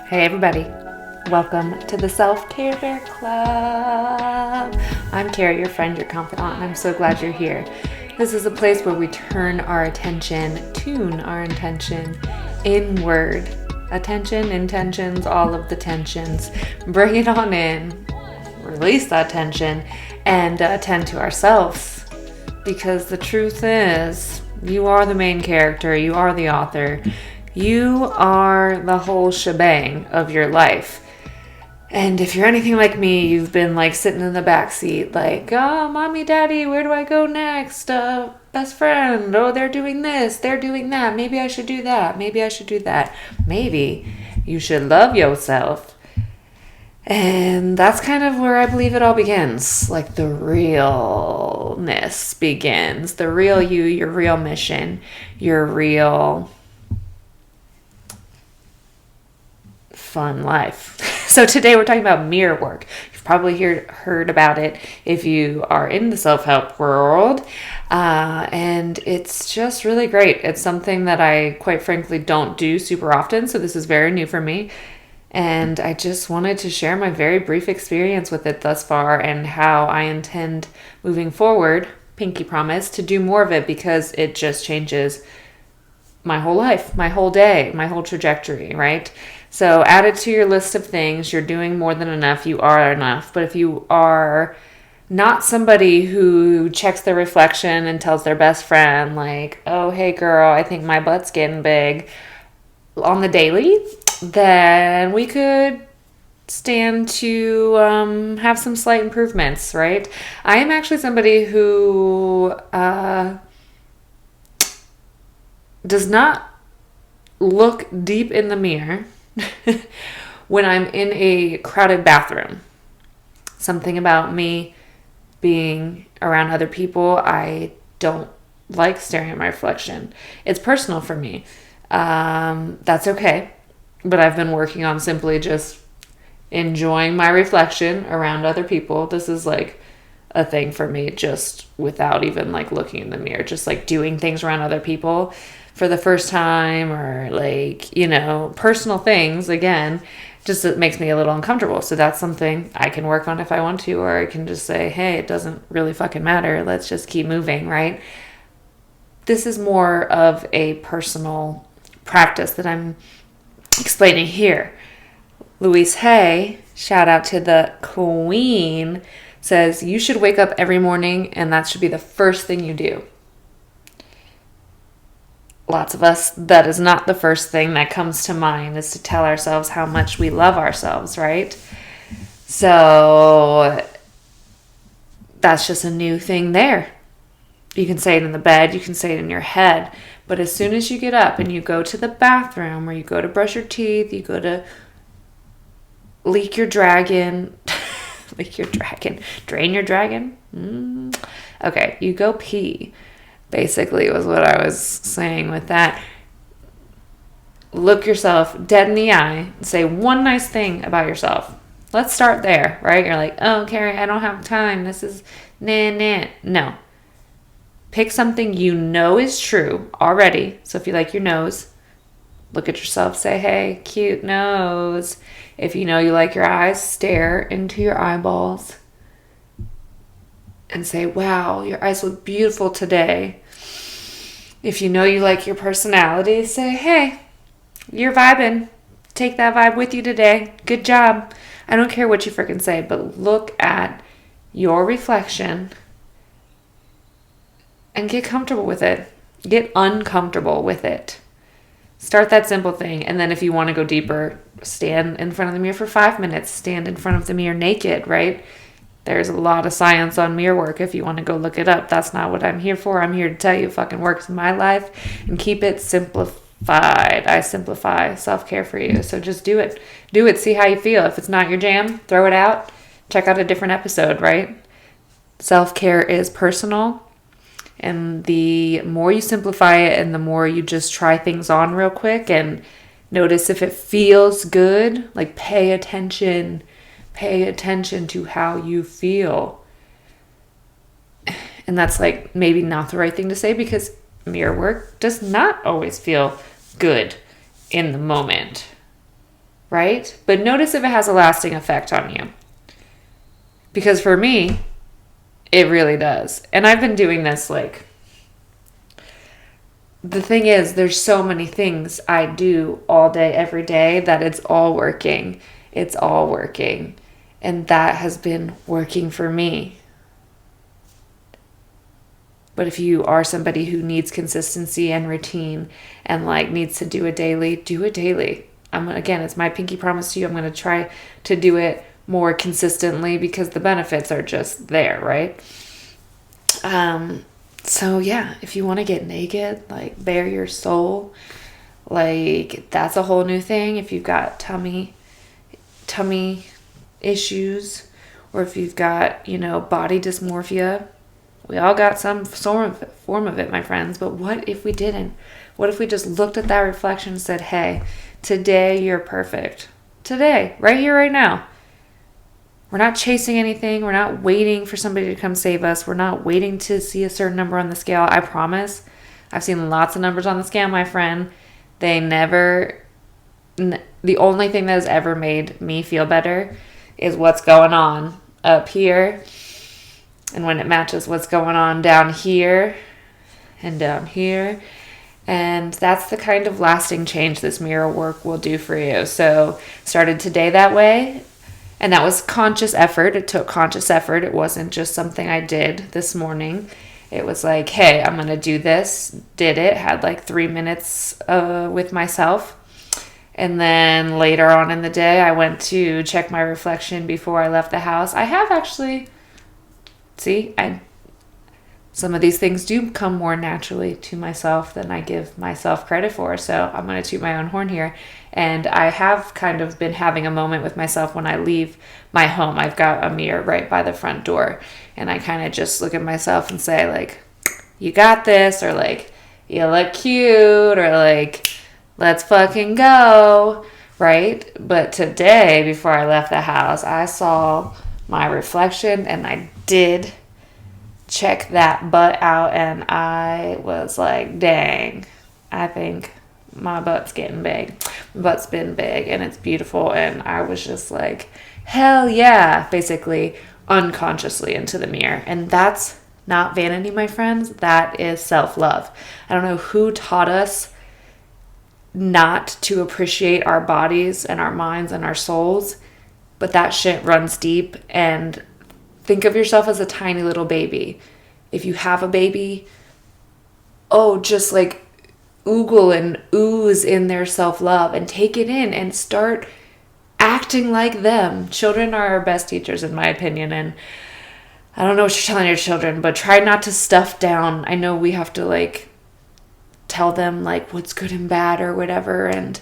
Hey everybody, welcome to the Self-Care Bear Club. I'm Carrie, your friend, your confidant, and I'm so glad you're here. This is a place where we tune our intention inward. Attention, intentions, all of the tensions. Bring it on in, release that tension, and attend to ourselves. Because the truth is, you are the main character, you are the author. You are the whole shebang of your life. And if you're anything like me, you've been like sitting in the backseat like, oh, mommy, daddy, where do I go next? Best friend, oh, they're doing this, they're doing that. Maybe I should do that. Maybe I should do that. Maybe you should love yourself. And that's kind of where I believe it all begins. Like the realness begins. The real you, your real mission, your real fun life. So today we're talking about mirror work. You've probably heard about it if you are in the self-help world. And it's just really great. It's something that I quite frankly don't do super often. So this is very new for me. And I just wanted to share my very brief experience with it thus far and how I intend moving forward, pinky promise, to do more of it because it just changes my whole life, my whole day, my whole trajectory, right? So add it to your list of things. You're doing more than enough. You are enough. But if you are not somebody who checks their reflection and tells their best friend, like, oh, hey, girl, I think my butt's getting big on the daily, then we could stand to have some slight improvements, right? I am actually somebody who does not look deep in the mirror when I'm in a crowded bathroom. Something about me being around other people, I don't like staring at my reflection. It's personal for me. That's okay. But I've been working on simply just enjoying my reflection around other people. This is like a thing for me, just without even like looking in the mirror, just like doing things around other people for the first time, or like, you know, personal things, again, just it makes me a little uncomfortable. So that's something I can work on if I want to, or I can just say, hey, it doesn't really fucking matter. Let's just keep moving, right? This is more of a personal practice that I'm explaining here. Louise Hay, shout out to the queen, says you should wake up every morning and that should be the first thing you do. Lots of us, that is not the first thing that comes to mind, is to tell ourselves how much we love ourselves, right? So that's just a new thing there. You can say it in the bed, you can say it in your head, but as soon as you get up and you go to the bathroom, or you go to brush your teeth, you go to leak your dragon, drain your dragon? Okay, you go pee. Basically was what I was saying with that. Look yourself dead in the eye and say one nice thing about yourself. Let's start there, right? You're like, oh, Carrie, I don't have time. This is nah. No. Pick something you know is true already. So if you like your nose, look at yourself, say, hey, cute nose. If you know you like your eyes, stare into your eyeballs and say, wow, your eyes look beautiful today. If you know you like your personality, say, hey, you're vibing. Take that vibe with you today. Good job. I don't care what you freaking say, but look at your reflection and get comfortable with it. Get uncomfortable with it. Start that simple thing. And then if you want to go deeper, stand in front of the mirror for 5 minutes. Stand in front of the mirror naked, right? There's a lot of science on mirror work if you want to go look it up. That's not what I'm here for. I'm here to tell you it fucking works in my life and keep it simplified. I simplify self-care for you. So just do it. Do it. See how you feel. If it's not your jam, throw it out. Check out a different episode, right? Self-care is personal. And the more you simplify it and the more you just try things on real quick and notice if it feels good, like pay attention Pay attention to how you feel. And that's like maybe not the right thing to say, because mirror work does not always feel good in the moment, right? But notice if it has a lasting effect on you. Because for me, it really does. And I've been doing this, like, the thing is, there's so many things I do all day, every day, that it's all working. It's all working. And that has been working for me. But if you are somebody who needs consistency and routine and like needs to do it daily, do it daily. Again, it's my pinky promise to you. I'm going to try to do it more consistently because the benefits are just there, right? So yeah, if you want to get naked, like bare your soul, like that's a whole new thing. If you've got tummy issues, or if you've got, body dysmorphia, we all got some form of it, my friends. But what if we didn't? What if we just looked at that reflection and said, hey, today you're perfect. Today, right here, right now. We're not chasing anything. We're not waiting for somebody to come save us. We're not waiting to see a certain number on the scale. I promise. I've seen lots of numbers on the scale, my friend. The only thing that has ever made me feel better is what's going on up here. And when it matches what's going on down here and down here. And that's the kind of lasting change this mirror work will do for you. So started today that way. And that was conscious effort. It took conscious effort. It wasn't just something I did this morning. It was like, hey, I'm going to do this. Did it. Had like 3 minutes with myself. And then later on in the day, I went to check my reflection before I left the house. I have actually... some of these things do come more naturally to myself than I give myself credit for. So I'm going to toot my own horn here. And I have kind of been having a moment with myself when I leave my home. I've got a mirror right by the front door. And I kind of just look at myself and say, like, you got this, or like, you look cute, or like, let's fucking go, right? But today, before I left the house, I saw my reflection and I did check that butt out, and I was like, dang, I think my butt's getting big. My butt's been big and it's beautiful. And I was just like, hell yeah, basically unconsciously into the mirror. And that's not vanity, my friends. That is self-love. I don't know who taught us not to appreciate our bodies and our minds and our souls, but that shit runs deep. And think of yourself as a tiny little baby. If you have a baby, just like oogle and ooze in their self-love and take it in and start acting like them. Children are our best teachers, in my opinion. And I don't know what you're telling your children, but try not to stuff down. I know we have to like tell them like what's good and bad or whatever. And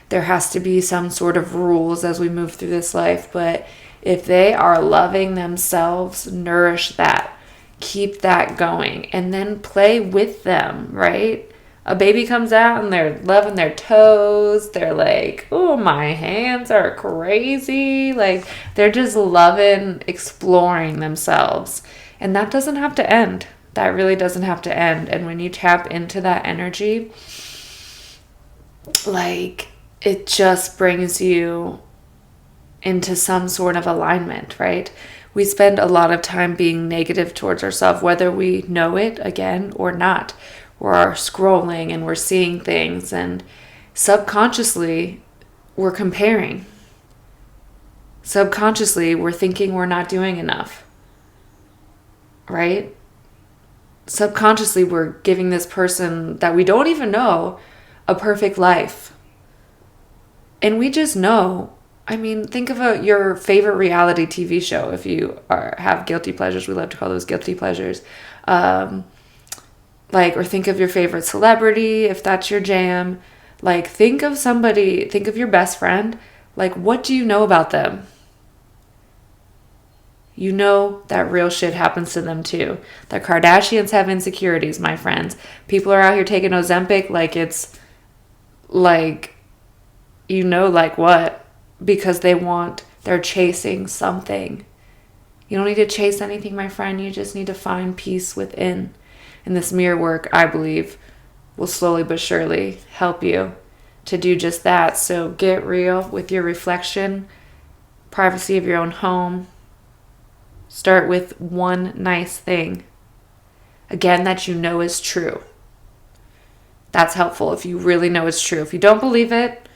there has to be some sort of rules as we move through this life. But if they are loving themselves, nourish that. Keep that going. And then play with them, right? A baby comes out and they're loving their toes. They're like, oh, my hands are crazy. Like, they're just loving exploring themselves. And that doesn't have to end. That really doesn't have to end. And when you tap into that energy, like, it just brings you into some sort of alignment, right? We spend a lot of time being negative towards ourselves, whether we know it again or not. We're scrolling and we're seeing things, and subconsciously we're comparing. Subconsciously we're thinking we're not doing enough, right? Subconsciously we're giving this person that we don't even know a perfect life. And we just know. I mean, think of your favorite reality TV show. If you have guilty pleasures, we love to call those guilty pleasures. Or think of your favorite celebrity, if that's your jam. Like, think of your best friend. Like, what do you know about them? You know that real shit happens to them too. The Kardashians have insecurities, my friends. People are out here taking Ozempic like it's like, like what? Because they want They're chasing something. You don't need to chase anything, my friend. You just need to find peace within. And this mirror work, I believe, will slowly but surely help you to do just that. So get real with your reflection, privacy of your own home. Start with one nice thing. Again, that you know is true. That's helpful if you really know it's true. If you don't believe it,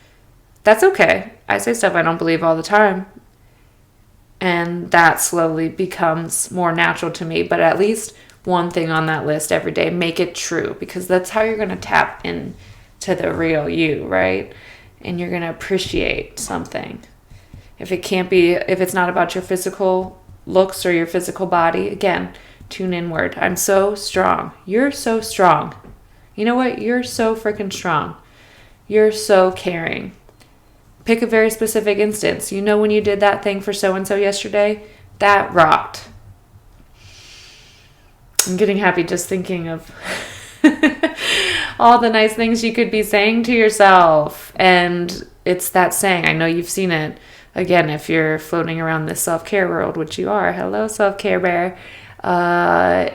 that's okay. I say stuff I don't believe all the time. And that slowly becomes more natural to me. But at least one thing on that list every day, make it true. Because that's how you're going to tap into the real you, right? And you're going to appreciate something. If it's not about your physical looks or your physical body, again, tune inward. I'm so strong. You're so strong. You know what? You're so freaking strong. You're so caring. Pick a very specific instance. You know when you did that thing for so-and-so yesterday? That rocked. I'm getting happy just thinking of all the nice things you could be saying to yourself. And it's that saying. I know you've seen it. Again, if you're floating around this self-care world, which you are. Hello, self-care bear.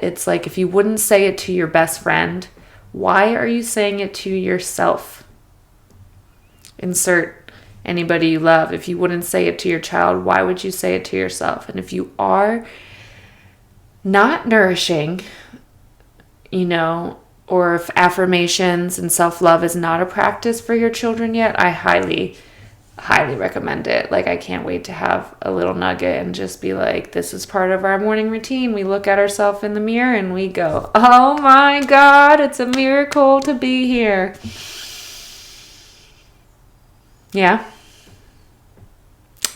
It's like if you wouldn't say it to your best friend, why are you saying it to yourself? Insert anybody you love. If you wouldn't say it to your child, why would you say it to yourself? And if you are not nourishing, or if affirmations and self-love is not a practice for your children yet, I highly, highly recommend it. Like, I can't wait to have a little nugget and just be like, this is part of our morning routine. We look at ourselves in the mirror and we go, oh my God, it's a miracle to be here. Yeah.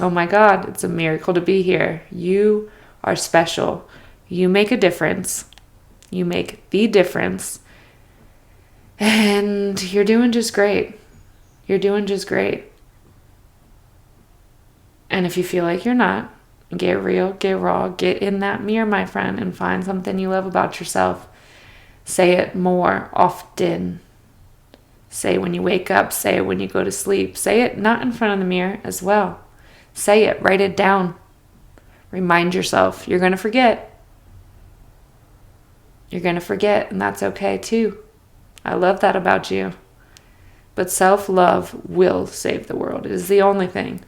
Oh my God, it's a miracle to be here. You are special. You make a difference. You make the difference. And you're doing just great. You're doing just great. And if you feel like you're not, get real, get raw, get in that mirror, my friend, and find something you love about yourself. Say it more often. Say it when you wake up. Say it when you go to sleep. Say it not in front of the mirror as well. Say it. Write it down. Remind yourself. You're going to forget. You're going to forget, and that's okay too. I love that about you. But self-love will save the world. It is the only thing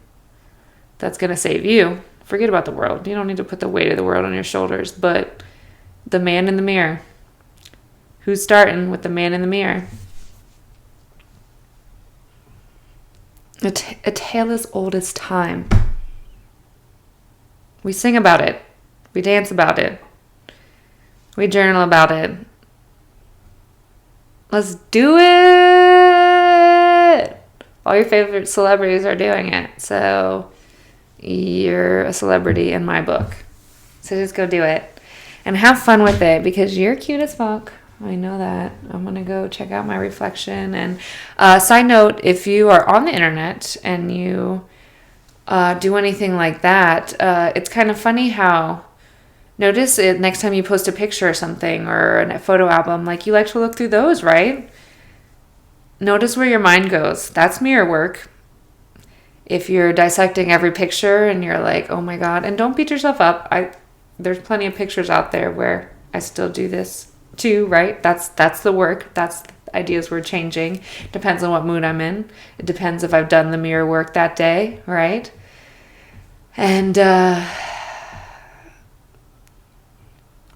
that's going to save you. Forget about the world. You don't need to put the weight of the world on your shoulders. But the man in the mirror. Who's starting with the man in the mirror? A tale as old as time. We sing about it. We dance about it. We journal about it. Let's do it! All your favorite celebrities are doing it. So you're a celebrity in my book. So just go do it. And have fun with it because you're cute as fuck. I know that. I'm going to go check out my reflection. And side note, if you are on the internet and you do anything like that, it's kind of funny how, notice it next time you post a picture or something or a photo album, like you like to look through those, right? Notice where your mind goes. That's mirror work. If you're dissecting every picture and you're like, oh my God, and don't beat yourself up. There's plenty of pictures out there where I still do this too, right? That's the work. That's the ideas we're changing. Depends on what mood I'm in. It depends if I've done the mirror work that day, right? And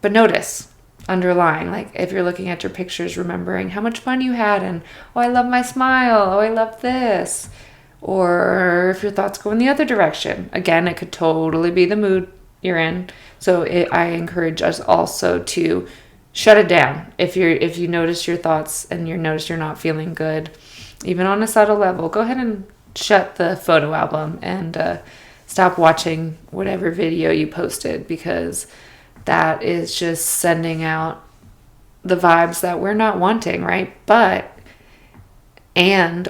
but notice underlying, like if you're looking at your pictures, remembering how much fun you had and, oh, I love my smile. Oh, I love this. Or if your thoughts go in the other direction, again, it could totally be the mood you're in. So I encourage us also to shut it down. If you notice your thoughts and you notice you're not feeling good, even on a subtle level, go ahead and shut the photo album and stop watching whatever video you posted, because that is just sending out the vibes that we're not wanting, right?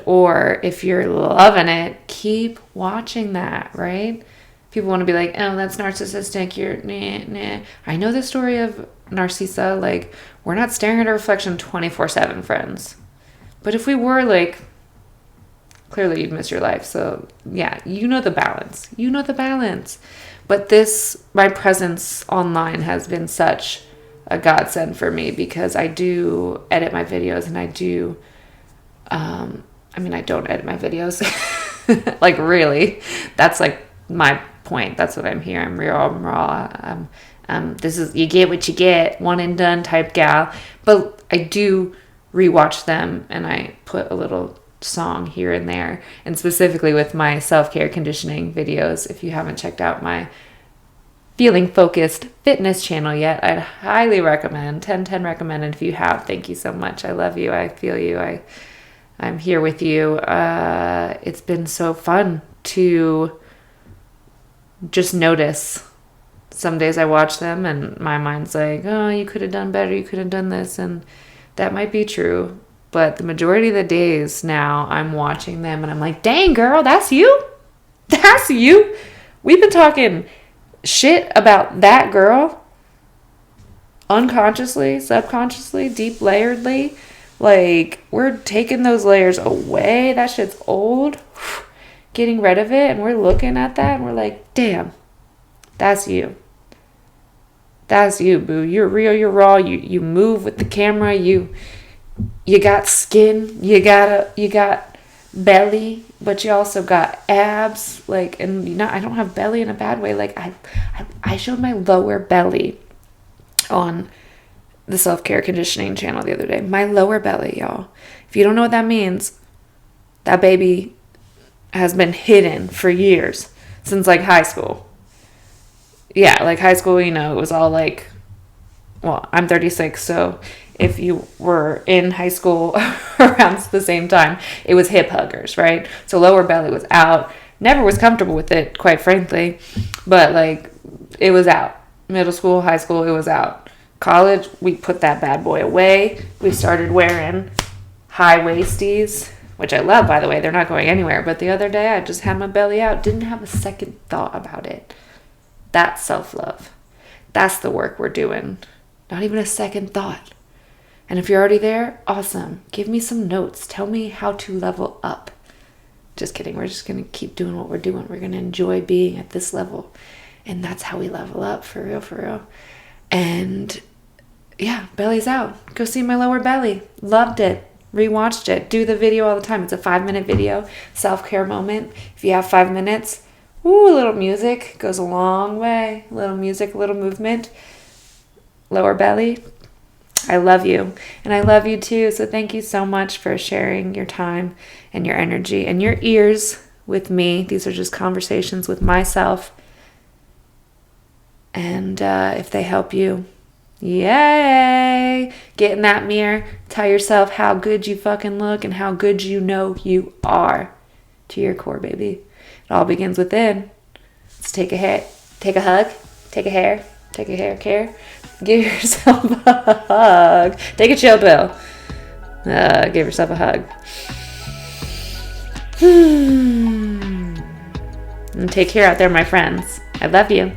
Or if you're loving it, keep watching that, right? People want to be like, oh, that's narcissistic. You're nah. I know the story of Narcissa. Like, we're not staring at a reflection 24/7, friends. But if we were, like, clearly you'd miss your life. So yeah, you know the balance. You know the balance. But this, my presence online has been such a godsend for me because I do edit my videos and I do, I mean, I don't edit my videos. Like really, that's like my point. That's what I'm here. I'm real, I'm raw. This is, you get what you get, one and done type gal. But I do rewatch them and I put a little song here and there. And specifically with my self-care conditioning videos, if you haven't checked out my Feeling Focused fitness channel yet, I'd highly recommend. 10/10 recommended. If you have, thank you so much. I love you. I feel you. I'm here with you. It's been so fun to just notice. Some days I watch them and my mind's like, oh, you could have done better. You could have done this. And that might be true. But the majority of the days now I'm watching them and I'm like, dang, girl, that's you? That's you? We've been talking shit about that girl unconsciously, subconsciously, deep layeredly. Like, we're taking those layers away. That shit's old. Getting rid of it. And we're looking at that and we're like, damn, that's you. That's you, boo. You're real, you're raw. You move with the camera. You got skin. You got belly, but you also got abs. Like, and I don't have belly in a bad way. Like, I showed my lower belly on the self-care conditioning channel the other day. My lower belly, y'all. If you don't know what that means, that baby has been hidden for years, since like high school. Yeah, like high school, it was all like, well, I'm 36, so if you were in high school around the same time, it was hip huggers, right? So lower belly was out. Never was comfortable with it, quite frankly, but like it was out. Middle school, high school, it was out. College, we put that bad boy away. We started wearing high waisties, which I love, by the way. They're not going anywhere. But the other day, I just had my belly out. Didn't have a second thought about it. That's self-love. That's the work we're doing. Not even a second thought. And if you're already there, awesome. Give me some notes. Tell me how to level up. Just kidding. We're just going to keep doing what we're doing. We're going to enjoy being at this level. And that's how we level up, for real, for real. And yeah, belly's out. Go see my lower belly. Loved it. Rewatched it. Do the video all the time. It's a 5-minute video. Self-care moment. If you have 5 minutes, a little music goes a long way. A little music, a little movement. Lower belly. I love you. And I love you too. So thank you so much for sharing your time and your energy and your ears with me. These are just conversations with myself. And if they help you, yay! Get in that mirror. Tell yourself how good you fucking look and how good you know you are to your core, baby. It all begins within. Let's take a hug, take a hair care. Give yourself a hug. Take a chill pill. Give yourself a hug. And take care out there, my friends. I love you.